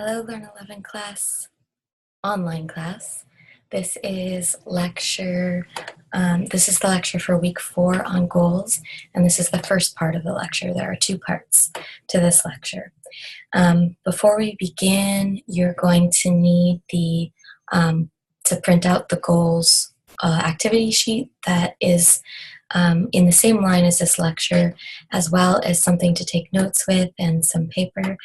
Hello, Learn 11 class, online class. This is lecture, this is the lecture for week 4 on goals, and this is the first part of the lecture. There are 2 parts to this lecture. Before we begin, you're going to need to print out the goals activity sheet that is in the same line as this lecture, as well as something to take notes with and some paper.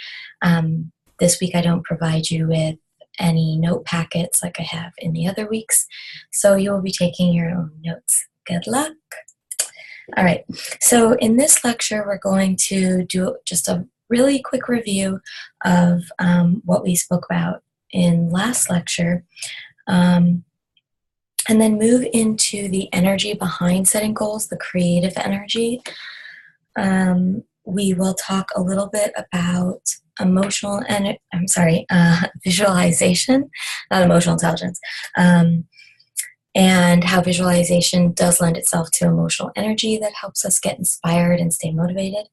This week I don't provide you with any note packets like I have in the other weeks, so you will be taking your own notes. Good luck. All right, so in this lecture we're going to do just a really quick review of what we spoke about in last lecture, and then move into the energy behind setting goals, the creative energy. We will talk a little bit about visualization, not emotional intelligence, and how visualization does lend itself to emotional energy that helps us get inspired and stay motivated.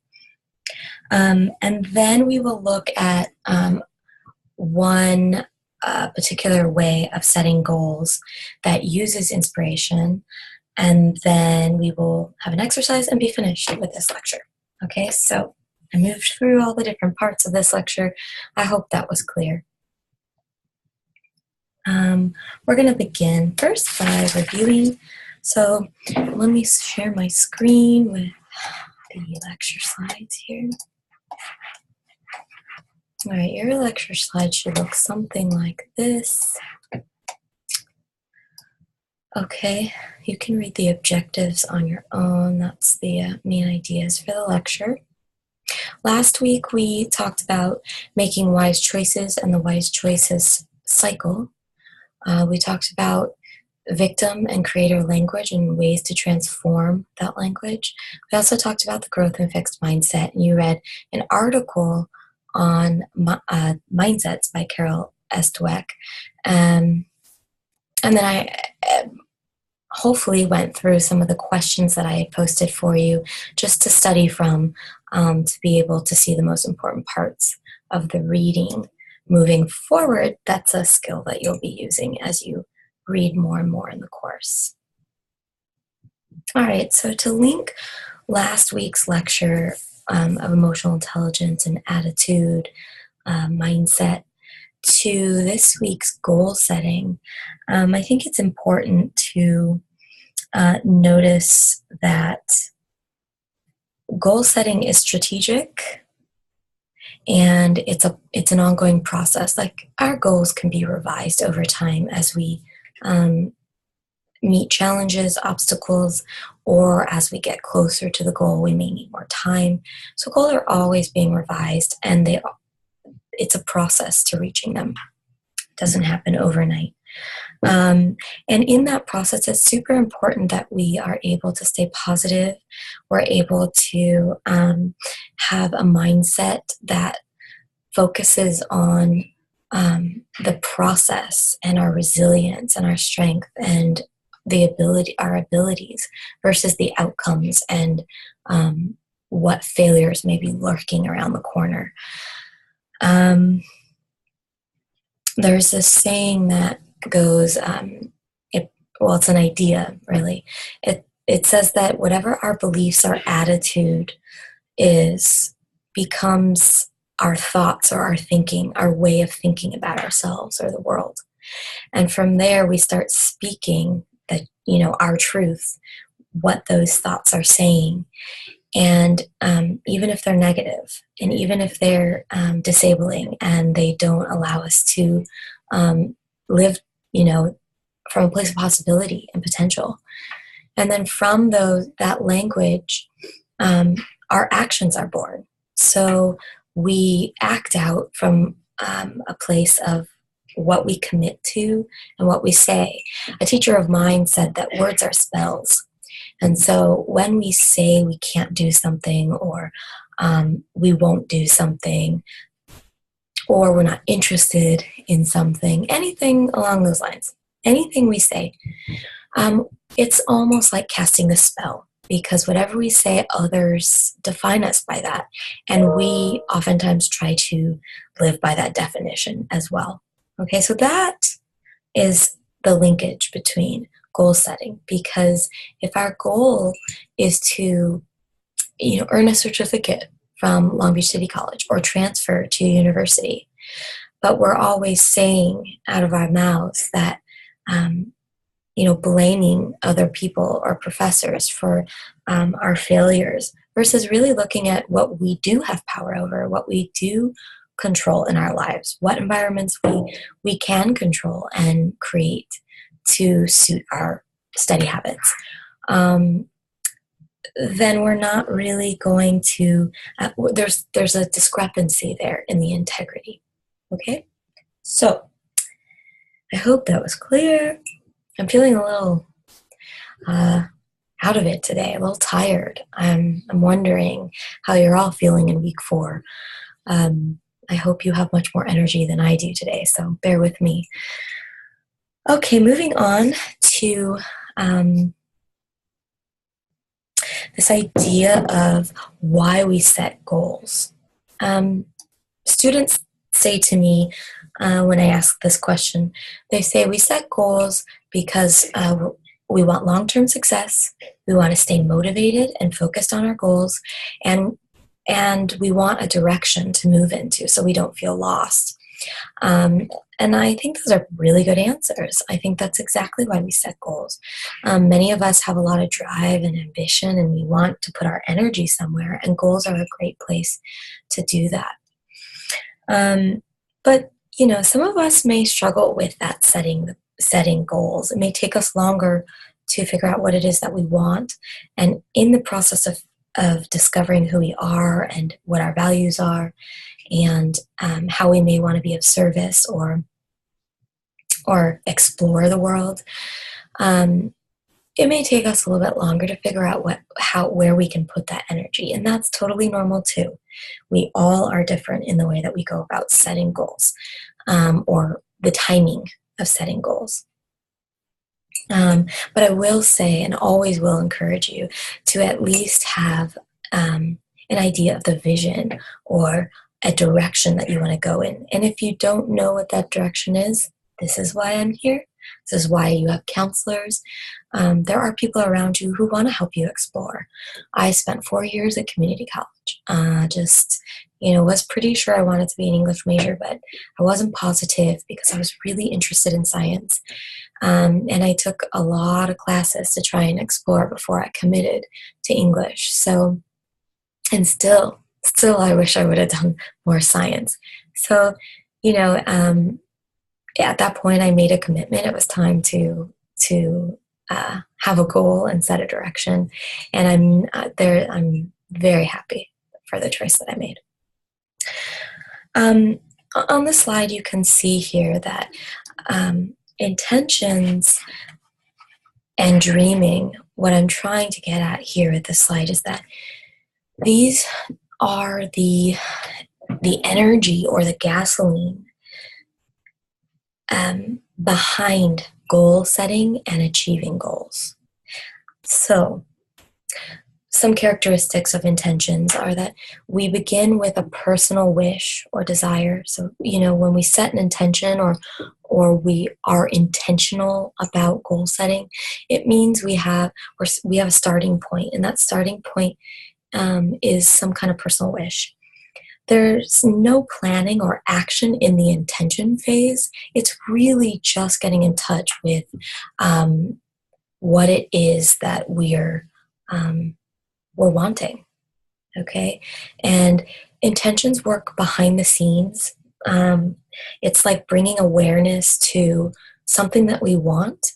And then we will look at one particular way of setting goals that uses inspiration, and then we will have an exercise and be finished with this lecture. Okay, so I moved through all the different parts of this lecture. I hope that was clear. We're going to begin first by reviewing. So let me share my screen with the lecture slides here. All right, your lecture slide should look something like this. Okay, you can read the objectives on your own. That's the main ideas for the lecture. Last week we talked about making wise choices and the wise choices cycle. We talked about victim and creator language and ways to transform that language. We also talked about the growth and fixed mindset, and you read an article on mindsets by Carol S. Dweck. And then I hopefully went through some of the questions that I had posted for you just to study from, to be able to see the most important parts of the reading. Moving forward, that's a skill that you'll be using as you read more and more in the course. All right, so to link last week's lecture of emotional intelligence and attitude, mindset, to this week's goal setting, I think it's important to notice that goal setting is strategic, and it's an ongoing process. Like, our goals can be revised over time as we meet challenges, obstacles, or as we get closer to the goal, we may need more time. So goals are always being revised, and it's a process to reaching them. It doesn't happen overnight. And in that process, it's super important that we are able to stay positive. We're able to have a mindset that focuses on the process and our resilience and our strength and our abilities versus the outcomes and what failures may be lurking around the corner. There's this saying that goes, it's an idea, really. It says that whatever our beliefs, our attitude is, becomes our thoughts or our thinking, our way of thinking about ourselves or the world. And from there, we start speaking our truth, what those thoughts are saying. And even if they're negative, and even if they're disabling, and they don't allow us to live, from a place of possibility and potential. And then from that language, our actions are born. So we act out from a place of what we commit to and what we say. A teacher of mine said that words are spells. And so when we say we can't do something, or we won't do something, or we're not interested in something, anything along those lines, anything we say, it's almost like casting a spell, because whatever we say, others define us by that. And we oftentimes try to live by that definition as well. Okay, so that is the linkage between goal setting, because if our goal is to earn a certificate from Long Beach City College or transfer to university, but we're always saying out of our mouths that blaming other people or professors for our failures versus really looking at what we do have power over, what we do control in our lives, what environments we can control and create to suit our study habits, then we're not really going to, there's a discrepancy there in the integrity. Okay? So, I hope that was clear. I'm feeling a little out of it today, a little tired. I'm wondering how you're all feeling in week 4. I hope you have much more energy than I do today, so bear with me. Okay, moving on to this idea of why we set goals. Students say to me when I ask this question, they say we set goals because we want long-term success, we want to stay motivated and focused on our goals, and we want a direction to move into so we don't feel lost. And I think those are really good answers. I think that's exactly why we set goals. Many of us have a lot of drive and ambition, and we want to put our energy somewhere, and goals are a great place to do that. But, some of us may struggle with that setting goals. It may take us longer to figure out what it is that we want. And in the process of discovering who we are and what our values are, and how we may want to be of service or explore the world, it may take us a little bit longer to figure out where we can put that energy, and that's totally normal too. We all are different in the way that we go about setting goals, or the timing of setting goals. But I will say, and always will encourage you, to at least have an idea of the vision or a direction that you want to go in. And if you don't know what that direction is, this is why I'm here. This is why you have counselors. There are people around you who want to help you explore. I spent 4 years at community college. Was pretty sure I wanted to be an English major, but I wasn't positive because I was really interested in science. And I took a lot of classes to try and explore before I committed to English. So, and still I wish I would have done more science. So, at that point I made a commitment. It was time to have a goal and set a direction. And I'm very happy for the choice that I made. On the slide, you can see here that intentions and dreaming, what I'm trying to get at here at this slide is that these are the energy or the gasoline behind goal setting and achieving goals. So, some characteristics of intentions are that we begin with a personal wish or desire. So, when we set an intention or we are intentional about goal setting, it means we have a starting point, and that starting point is some kind of personal wish. There's no planning or action in the intention phase. It's really just getting in touch with what it is that we're wanting, okay? And intentions work behind the scenes. It's like bringing awareness to something that we want,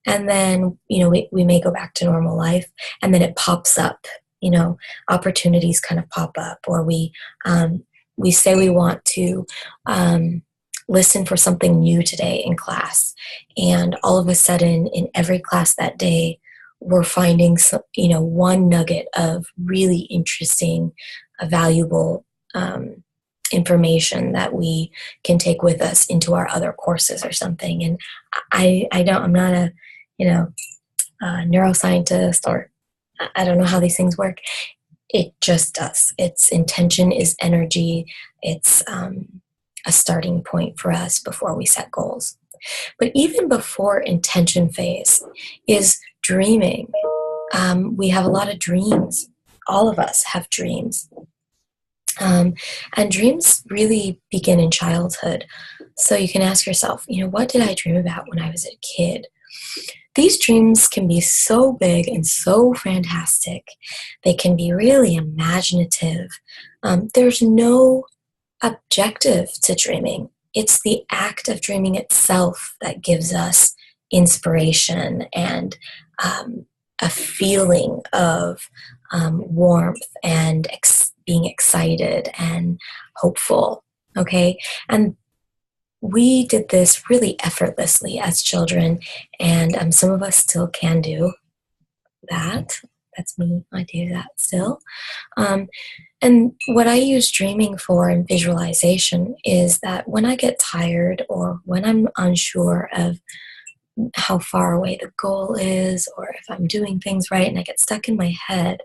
and then, we may go back to normal life, and then it pops up. Opportunities kind of pop up, or we say we want to listen for something new today in class, and all of a sudden in every class that day we're finding one nugget of really interesting, valuable information that we can take with us into our other courses or something. And I'm not a neuroscientist or I don't know how these things work. It just does. Its intention is energy. It's a starting point for us before we set goals. But even before intention phase is dreaming. We have a lot of dreams. All of us have dreams. And dreams really begin in childhood. So you can ask yourself, what did I dream about when I was a kid? These dreams can be so big and so fantastic. They can be really imaginative. There's no objective to dreaming. It's the act of dreaming itself that gives us inspiration and a feeling of warmth and being excited and hopeful. Okay. And we did this really effortlessly as children, and some of us still can do that. That's me. I do that still. And what I use dreaming for and visualization is that when I get tired or when I'm unsure of how far away the goal is or if I'm doing things right and I get stuck in my head,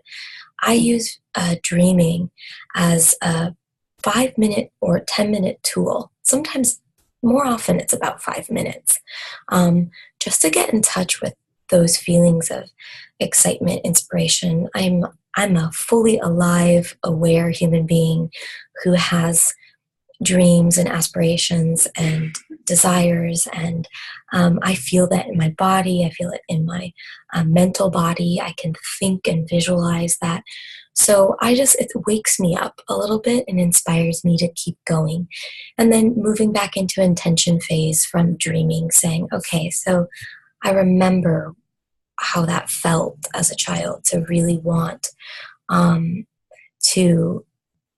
I use dreaming as a 5 minute or 10-minute tool. Sometimes more often it's about 5 minutes, just to get in touch with those feelings of excitement, inspiration. I'm a fully alive, aware human being who has dreams and aspirations and desires, and I feel that in my body. I feel it in my mental body. I can think and visualize that. So it wakes me up a little bit and inspires me to keep going. And then moving back into intention phase from dreaming, saying, okay, so I remember how that felt as a child to really want to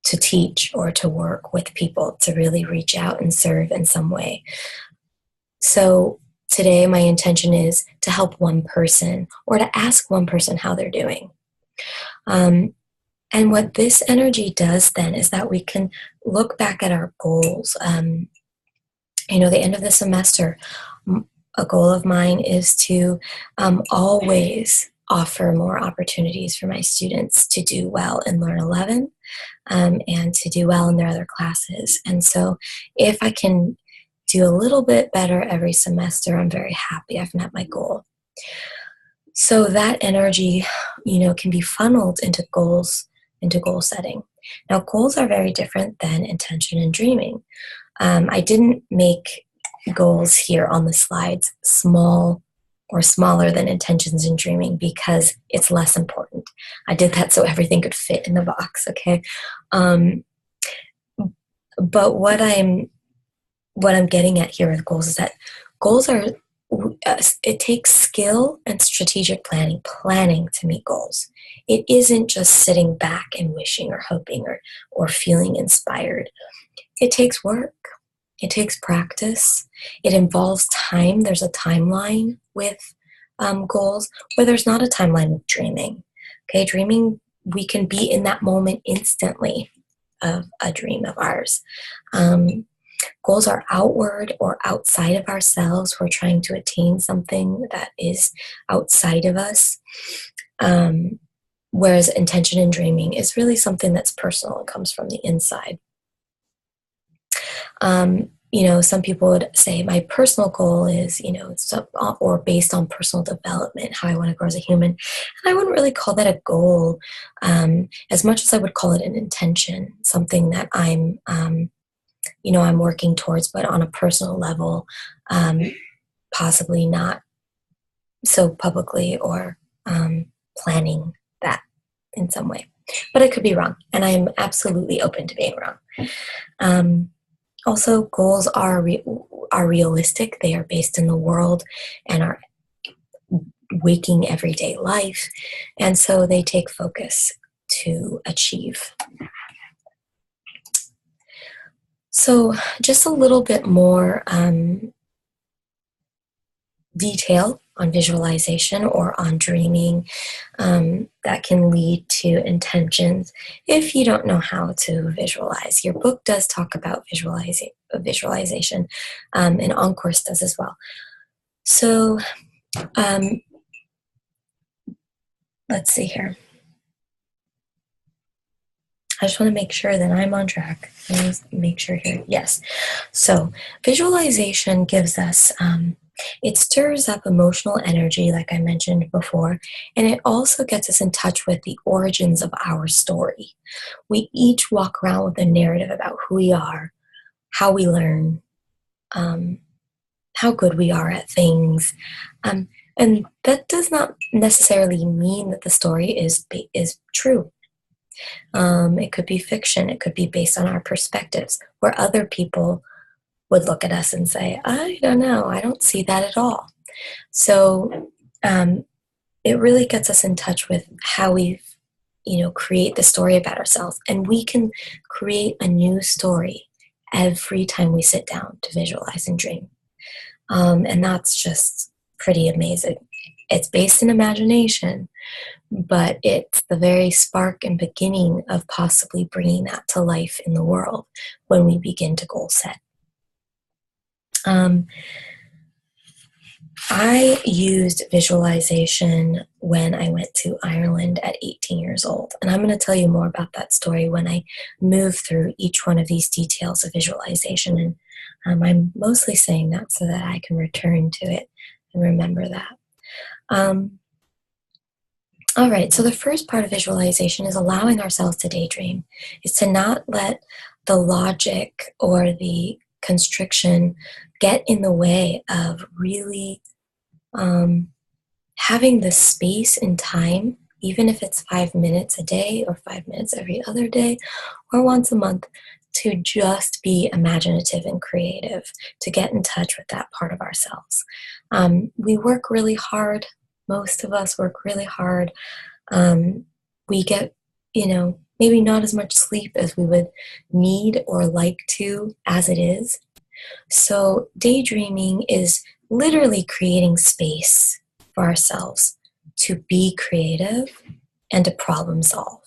teach or to work with people, to really reach out and serve in some way. So today my intention is to help one person or to ask one person how they're doing. And what this energy does then is that we can look back at our goals. The end of the semester, a goal of mine is to always offer more opportunities for my students to do well in Learn 11 and to do well in their other classes. And so if I can do a little bit better every semester, I'm very happy. I've met my goal. So that energy, can be funneled into goal setting. Now, goals are very different than intention and dreaming. I didn't make goals here on the slides small or smaller than intentions and dreaming because it's less important. I did that so everything could fit in the box, okay? But what I'm getting at here with goals is that goals are, it takes skill and strategic planning to meet goals. It isn't just sitting back and wishing or hoping or feeling inspired. It takes work. It takes practice. It involves time. There's a timeline with goals where there's not a timeline with dreaming. Okay, dreaming, we can be in that moment instantly of a dream of ours. Goals are outward or outside of ourselves. We're trying to attain something that is outside of us. Whereas intention and dreaming is really something that's personal and comes from the inside. Some people would say my personal goal is, or based on personal development, how I want to grow as a human. And I wouldn't really call that a goal as much as I would call it an intention, something that I'm working towards, but on a personal level, possibly not so publicly or planning that in some way. But I could be wrong, and I'm absolutely open to being wrong. Also, goals are realistic. They are based in the world and are waking everyday life, and so they take focus to achieve. So just a little bit more detail on visualization or on dreaming that can lead to intentions if you don't know how to visualize. Your book does talk about visualization, and OnCourse does as well. So let's see here. I just want to make sure that I'm on track. Let me make sure here. Yes. So visualization gives us, it stirs up emotional energy, like I mentioned before, and it also gets us in touch with the origins of our story. We each walk around with a narrative about who we are, how we learn, um, how good we are at things. And that does not necessarily mean that the story is true. It could be fiction. It could be based on our perspectives, where other people would look at us and say, I don't know, I don't see that at all. So um, it really gets us in touch with how we, create the story about ourselves. And we can create a new story every time we sit down to visualize and dream. And that's just pretty amazing. It's based in imagination, but it's the very spark and beginning of possibly bringing that to life in the world when we begin to goal set. I used visualization when I went to Ireland at 18 years old, and I'm going to tell you more about that story when I move through each one of these details of visualization, and I'm mostly saying that so that I can return to it and remember that. All right, so the first part of visualization is allowing ourselves to daydream, is to not let the logic or the constriction get in the way of really having the space and time, even if it's 5 minutes a day or 5 minutes every other day or once a month, to just be imaginative and creative, to get in touch with that part of ourselves. We work really hard. Most of us work really hard. We get, maybe not as much sleep as we would need or like to as it is. So daydreaming is literally creating space for ourselves to be creative and to problem solve.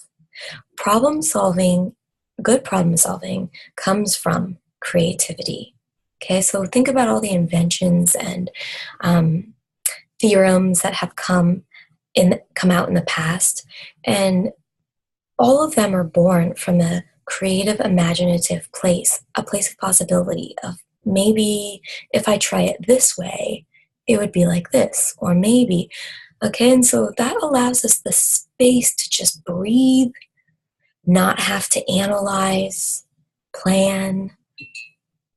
Good problem solving comes from creativity. Okay, so think about all the inventions and theorems that have come out in the past, and all of them are born from a creative, imaginative place, a place of possibility of maybe if I try it this way, it would be like this, or maybe. Okay, and so that allows us the space to just breathe, not have to analyze, plan,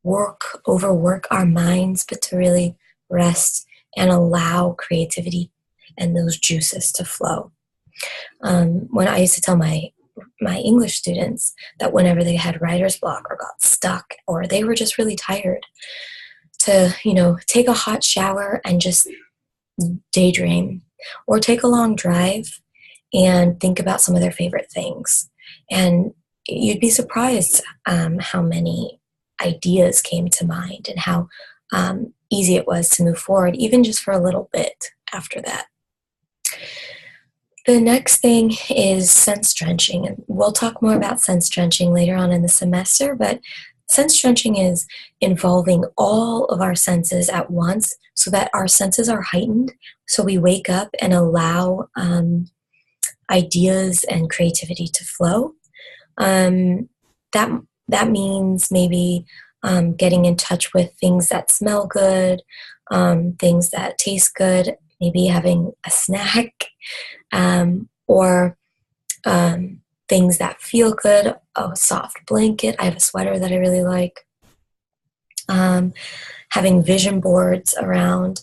overwork our minds, but to really rest and allow creativity and those juices to flow. When I used to tell my English students that whenever they had writer's block or got stuck or they were just really tired, to take a hot shower and just daydream, or take a long drive and think about some of their favorite things, and you'd be surprised how many ideas came to mind and how easy it was to move forward, even just for a little bit after that. The next thing is sense drenching, and we'll talk more about sense drenching later on in the semester, but sense drenching is involving all of our senses at once so that our senses are heightened, so we wake up and allow ideas and creativity to flow. That means maybe getting in touch with things that smell good, things that taste good, maybe having a snack, or things that feel good, a soft blanket. I have a sweater that I really like. Having vision boards around.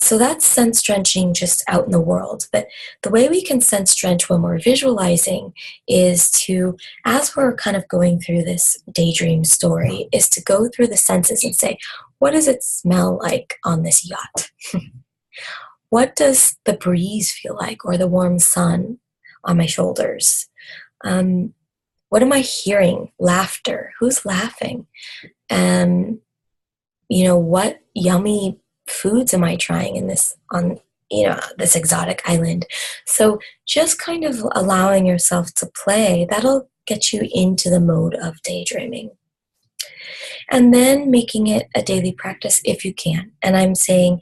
So that's sense drenching just out in the world. But the way we can sense drench when we're visualizing is to, as we're kind of going through this daydream story, is to go through the senses and say, what does it smell like on this yacht? What does the breeze feel like, or the warm sun on my shoulders? What am I hearing? Laughter. Who's laughing? What yummy foods am I trying on this exotic island? So just kind of allowing yourself to play, that'll get you into the mode of daydreaming. And then making it a daily practice if you can. And I'm saying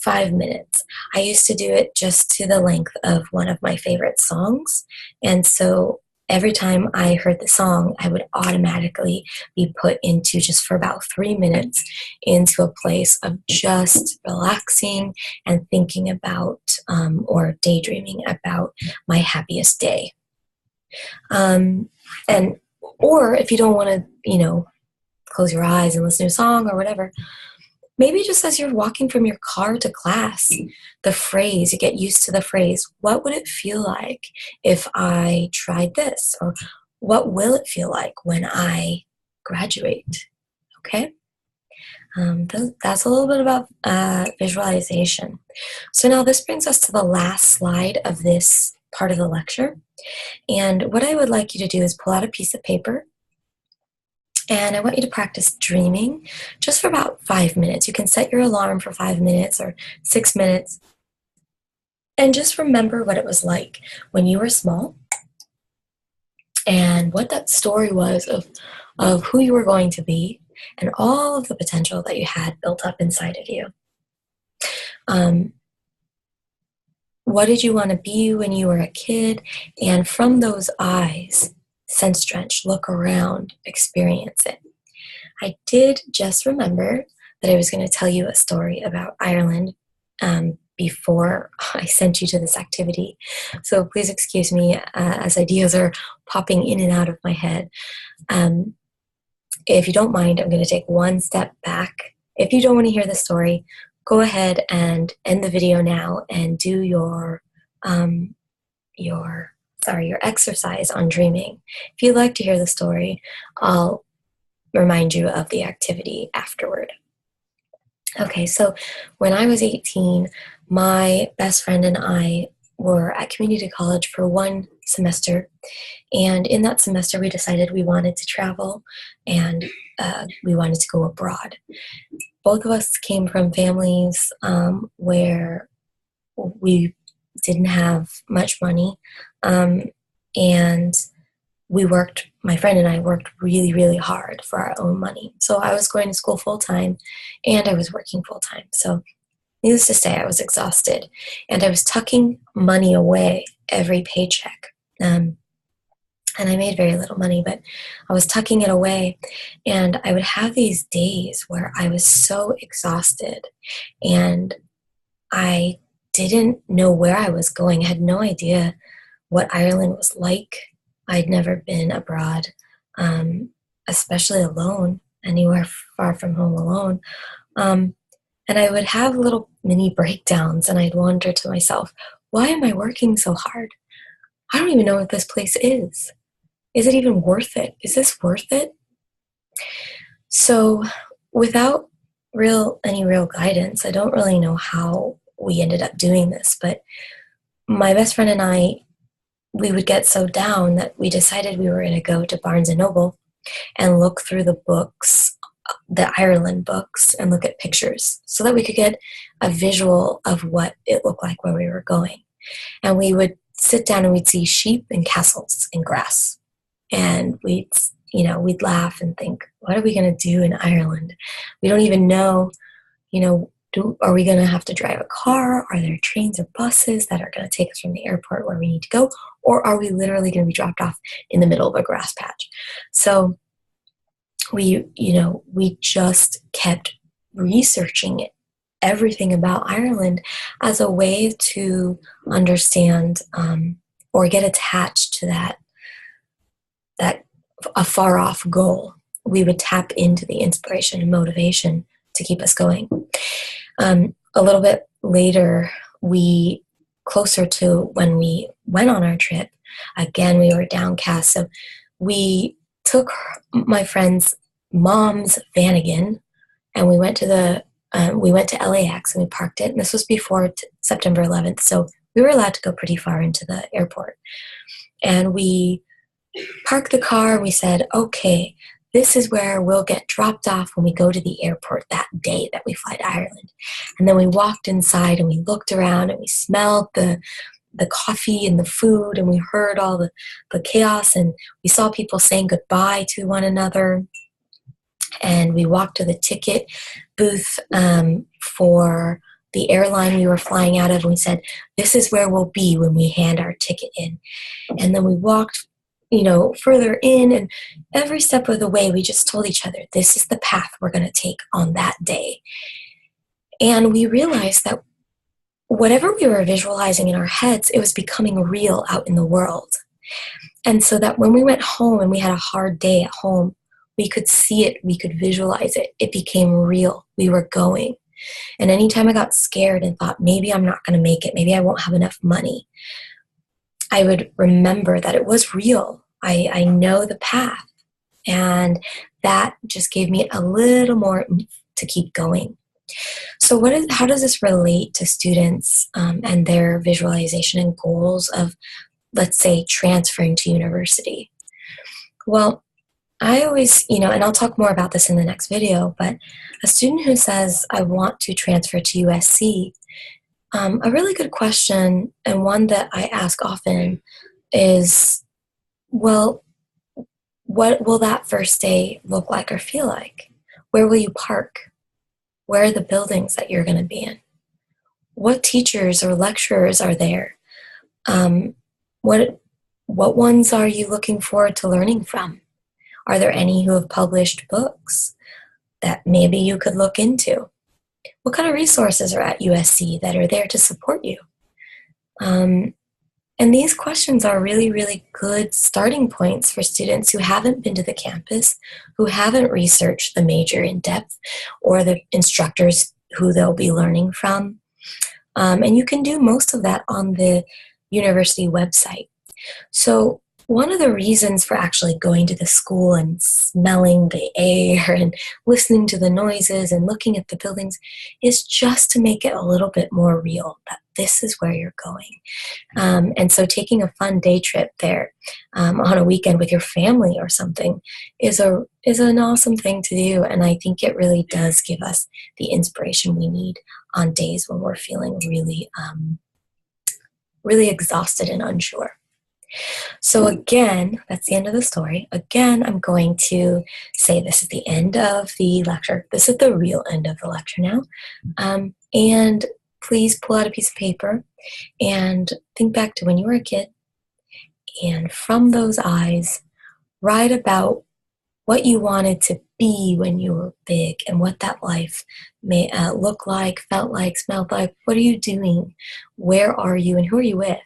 5 minutes. I used to do it just to the length of one of my favorite songs. And so every time I heard the song, I would automatically be put into just for about 3 minutes into a place of just relaxing and thinking about or daydreaming about my happiest day. And or if you don't want to, close your eyes and listen to a song or whatever, maybe just as you're walking from your car to class, the phrase, you get used to the phrase, what would it feel like if I tried this? Or what will it feel like when I graduate? Okay? That's a little bit about visualization. So now this brings us to the last slide of this part of the lecture. And what I would like you to do is pull out a piece of paper, and I want you to practice dreaming just for about 5 minutes. You can set your alarm for 5 minutes or 6 minutes. And just remember what it was like when you were small and what that story was of who you were going to be and all of the potential that you had built up inside of you. What did you want to be when you were a kid? And from those eyes, sense drench, look around, experience it. I did just remember that I was going to tell you a story about Ireland before I sent you to this activity. So please excuse me as ideas are popping in and out of my head. If you don't mind, I'm going to take one step back. If you don't want to hear the story, go ahead and end the video now and do your exercise on dreaming. If you'd like to hear the story, I'll remind you of the activity afterward. Okay, so when I was 18, my best friend and I were at community college for one semester. And in that semester, we decided we wanted to travel and we wanted to go abroad. Both of us came from families where we didn't have much money. And my friend and I worked really, really hard for our own money. So I was going to school full-time and I was working full-time. So needless to say, I was exhausted and I was tucking money away every paycheck. And I made very little money, but I was tucking it away. And I would have these days where I was so exhausted and I didn't know where I was going. I had no idea what Ireland was like. I'd never been abroad, especially alone, anywhere far from home alone. And I would have little mini breakdowns and I'd wonder to myself, why am I working so hard? I don't even know what this place is. Is it even worth it? Is this worth it? So without any real guidance, I don't really know how we ended up doing this, but my best friend and I, we would get so down that we decided we were going to go to Barnes & Noble and look through the books, the Ireland books, and look at pictures so that we could get a visual of what it looked like where we were going. And we would sit down and we'd see sheep and castles and grass. And we'd laugh and think, what are we going to do in Ireland? We don't even know, are we going to have to drive a car? Are there trains or buses that are going to take us from the airport where we need to go? Or are we literally going to be dropped off in the middle of a grass patch? So we just kept researching everything about Ireland as a way to understand or get attached to that a far off goal. We would tap into the inspiration and motivation to keep us going. A little bit later, closer to when we went on our trip, again, we were downcast. So we took my friend's mom's van again, and we went to LAX and we parked it. And this was before September 11th. So we were allowed to go pretty far into the airport. And we parked the car and we said, okay, this is where we'll get dropped off when we go to the airport that day that we fly to Ireland. And then we walked inside and we looked around and we smelled the coffee and the food and we heard all the chaos and we saw people saying goodbye to one another. And we walked to the ticket booth for the airline we were flying out of, and we said, this is where we'll be when we hand our ticket in. And then we walked, further in, and every step of the way, we just told each other, this is the path we're going to take on that day. And we realized that whatever we were visualizing in our heads, it was becoming real out in the world. And so that when we went home and we had a hard day at home, we could see it, we could visualize it. It became real. We were going. And anytime I got scared and thought, maybe I'm not going to make it, maybe I won't have enough money, I would remember that it was real. I know the path. And that just gave me a little more to keep going. So how does this relate to students and their visualization and goals of, let's say, transferring to university? Well, I always, and I'll talk more about this in the next video, but a student who says, I want to transfer to USC, a really good question, and one that I ask often, is, well, what will that first day look like or feel like? Where will you park? Where are the buildings that you're going to be in? What teachers or lecturers are there? What ones are you looking forward to learning from? Are there any who have published books that maybe you could look into? What kind of resources are at USC that are there to support you? And these questions are really, really good starting points for students who haven't been to the campus, who haven't researched the major in depth, or the instructors who they'll be learning from. And you can do most of that on the university website. So one of the reasons for actually going to the school and smelling the air and listening to the noises and looking at the buildings is just to make it a little bit more real, that this is where you're going. And so taking a fun day trip there on a weekend with your family or something is an awesome thing to do. And I think it really does give us the inspiration we need on days when we're feeling really, really exhausted and unsure. So again, that's the end of the story. Again, I'm going to say this is the end of the lecture. This is the real end of the lecture now. And please pull out a piece of paper and think back to when you were a kid. And from those eyes, write about what you wanted to be when you were big and what that life may look like, felt like, smelled like. What are you doing? Where are you? And who are you with?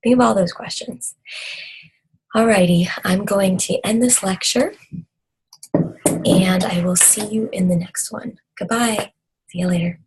Think of all those questions. Alrighty, I'm going to end this lecture, and I will see you in the next one. Goodbye. See you later.